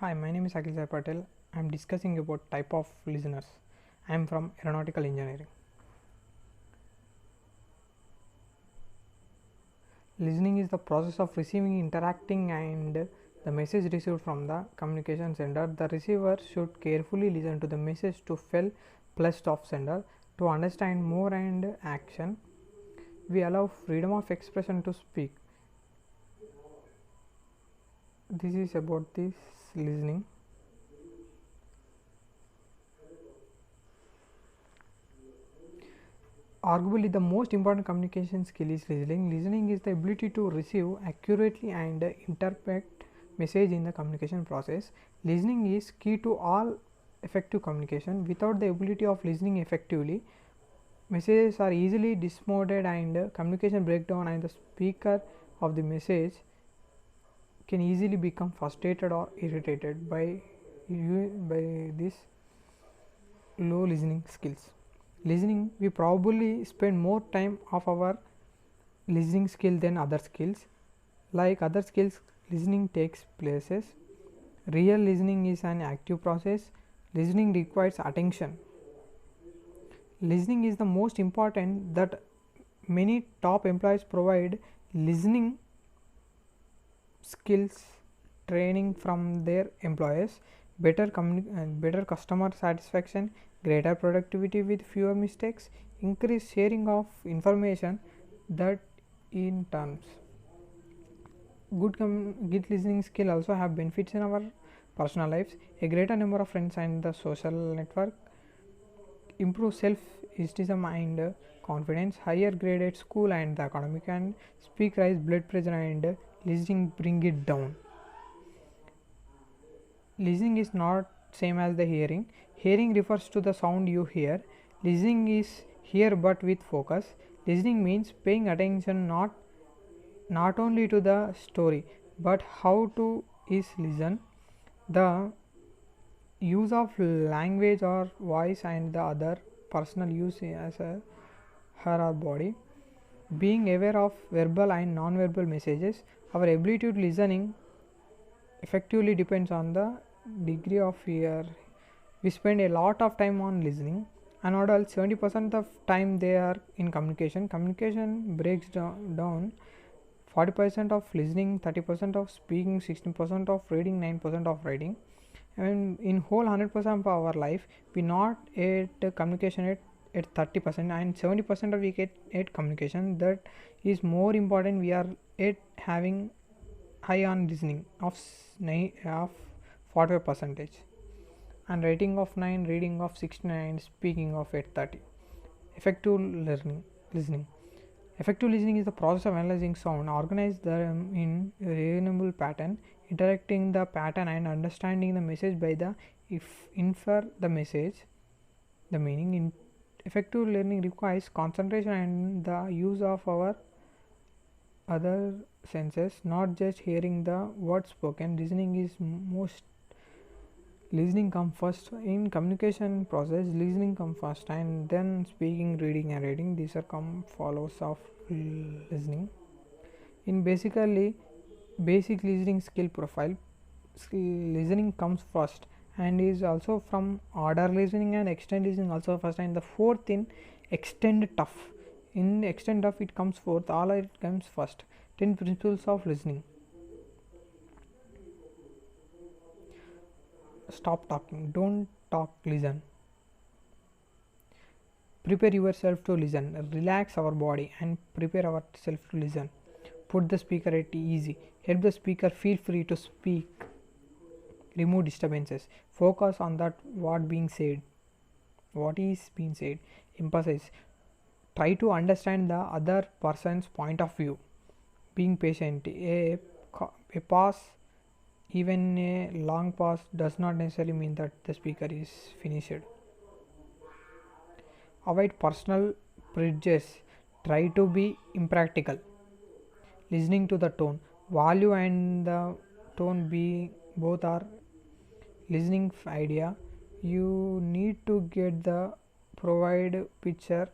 Hi, my name is Akhil Sai Patel. I am discussing about type of listeners. I am from aeronautical engineering. Listening is the process of receiving, interacting, and the message received from the communication sender. The receiver should carefully listen to the message to feel plus of sender to understand more and action. We allow freedom of expression to speak. This is about this listening. Arguably, the most important communication skill is listening. Listening is the ability to receive accurately and interpret message in the communication process. Listening is key to all effective communication. Without the ability of listening effectively, messages are easily distorted and communication breakdown, and the speaker of the message can easily become frustrated or irritated by this low listening skills. Listening, we probably spend more time of our listening skill than other skills. Like other skills, listening takes places. Real listening is an active process. Listening requires attention. Listening is the most important that many top employees provide listening skills training from their employees. Better customer satisfaction, greater productivity with fewer mistakes, increased sharing of information. That in terms, good listening skill also have benefits in our personal lives. A greater number of friends and the social network, improve self esteem and confidence, higher grade at school and the academic, and speak rise blood pressure, and listening bring it down. Listening is not same as the hearing. Hearing refers to the sound you hear. Listening is hear but with focus. Listening means paying attention not only to the story but how to is listen. The use of language or voice and the other personal use as a her or body. Being aware of verbal and non-verbal messages. Our ability to listening effectively depends on the degree of fear. We spend a lot of time on listening. An adult 70% of time they are in communication. Communication breaks down 40% of listening, 30% of speaking, 16% of reading, 9% of writing. And in whole 100% of our life, we not at communication at 30% and 70% of we get at communication. That is more important. We are at having high on listening of 45 percentage, and writing of 9, reading of 69, speaking of 830. Effective learning listening. Effective listening is the process of analyzing sound, organize them in a reasonable pattern, interacting the pattern and understanding the message by the if infer the message, the meaning. In effective learning requires concentration and the use of our other senses, not just hearing the word spoken. Listening is most listening come first in communication process. Listening come first and then speaking, reading and writing, these are come follows of listening. In basically basic listening skill profile, listening comes first and is also from order listening, and extend listening also first, and the fourth in extend tough. In extend tough it comes fourth, all it comes first. 10 principles of listening. Stop talking, don't talk, listen. Prepare yourself to listen. Relax our body and prepare ourselves to listen. Put the speaker at easy. Help the speaker feel free to speak. Remove disturbances. Focus on that what being said. What is being said. Emphasize. Try to understand the other person's point of view. Being patient. A pause, even a long pause, does not necessarily mean that the speaker is finished. Avoid personal prejudice. Try to be impractical. Listening to the tone. Value and the tone be both are listening idea. You need to get the provide picture,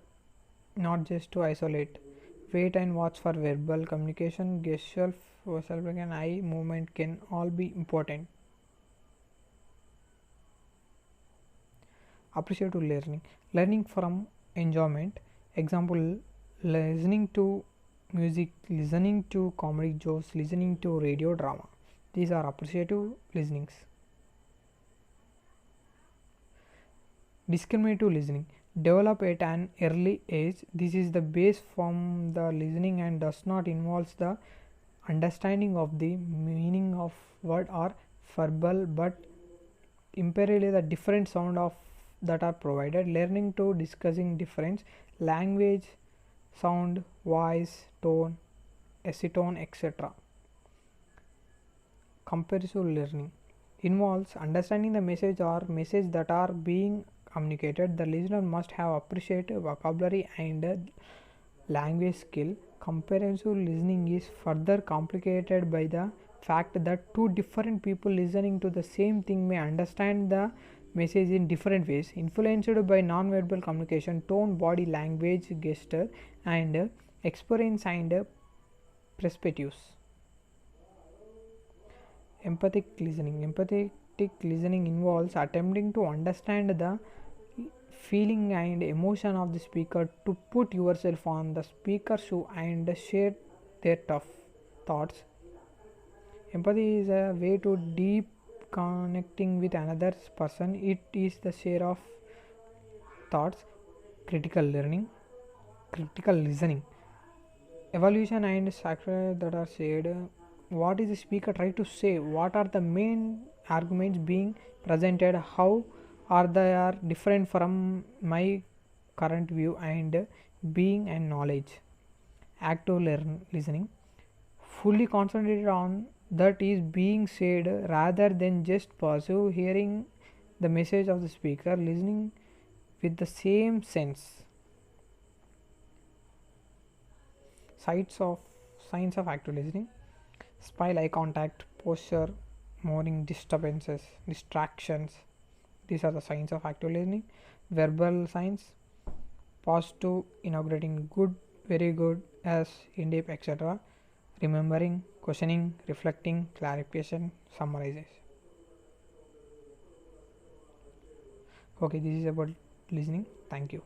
not just to isolate. Wait and watch for verbal communication, gesture, facial and eye movement can all be important. Appreciative learning, learning from enjoyment. Example, listening to music, listening to comedy jokes, listening to radio drama. These are appreciative listenings. Discriminative listening, develop at an early age. This is the base from the listening and does not involve the understanding of the meaning of word or verbal, but imperially the different sound of that are provided. Learning to discussing difference, language, sound, voice, tone, acetone, etc. Comparative learning involves understanding the message or message that are being communicated. The listener must have appreciated vocabulary and language skill. Comparative listening is further complicated by the fact that two different people listening to the same thing may understand the message in different ways, influenced by non-verbal communication, tone, body language, gesture, and experience and perspectives. Empathic listening. Empathetic listening involves attempting to understand the feeling and emotion of the speaker, to put yourself on the speaker's shoe and share their tough thoughts. Empathy is a way to deep connecting with another person. It is the share of thoughts. Critical learning, critical listening, evaluation and factors that are said. What is the speaker trying to say? What are the main arguments being presented? How are they are different from my current view and being and knowledge? Active listening, fully concentrated on that is being said rather than just passive hearing the message of the speaker, listening with the same sense. Signs of active listening: smile, eye contact, posture, morning disturbances, distractions. These are the signs of active listening. Verbal signs: positive, inaugurating, good, very good, as, in depth, etc. Remembering, questioning, reflecting, clarification, summarization. Okay, this is about listening. Thank you.